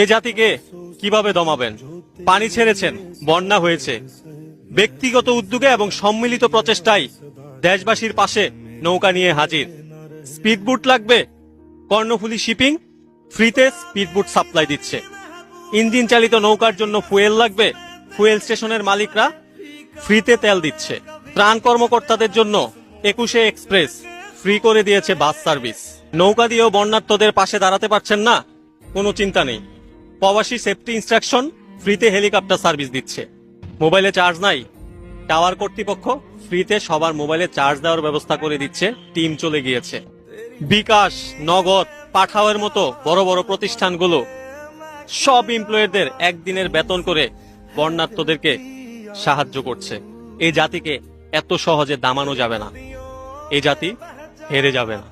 এই জাতিকে কিভাবে দমাবেন? পানি ছেড়েছেন, বন্যা হয়েছে। ব্যক্তিগত উদ্যোগে এবং সম্মিলিত প্রচেষ্টায় দেশবাসীর পাশে নৌকা নিয়ে হাজির। স্পিডবোট লাগবে? কর্ণফুলী শিপিং ফ্রিতে স্পিডবোট সাপ্লাই দিচ্ছে। ইঞ্জিন চালিত নৌকার জন্য ফুয়েল লাগবে? ফুয়েল স্টেশনের মালিকরা ফ্রিতে তেল দিচ্ছে। ত্রাণ কর্মকর্তাদের জন্য 21 এক্সপ্রেস ফ্রি করে দিয়েছে বাস সার্ভিস। নৌকা দিয়েও বন্যার্তদের পাশে দাঁড়াতে পারছেন না? কোনো চিন্তা নেই, প্রবাসী সেফটি ইনস্ট্রাকশন ফ্রিতে হেলিকপ্টার সার্ভিস দিচ্ছে। মোবাইলে চার্জ নাই? টাওয়ার কর্তৃপক্ষ ফ্রিতে সবার মোবাইলে চার্জ দেওয়ার ব্যবস্থা করে দিচ্ছে। টিম চলে গিয়েছে। বিকাশ, নগদ, পাঠাওয়ের মতো বড় বড় প্রতিষ্ঠানগুলো সব এমপ্লয়ীদের একদিনের বেতন করে বন্যার্তদেরকে সাহায্য করছে। এই জাতিকে এত সহজে দামানো যাবে না। এই জাতি হেরে যাবে না।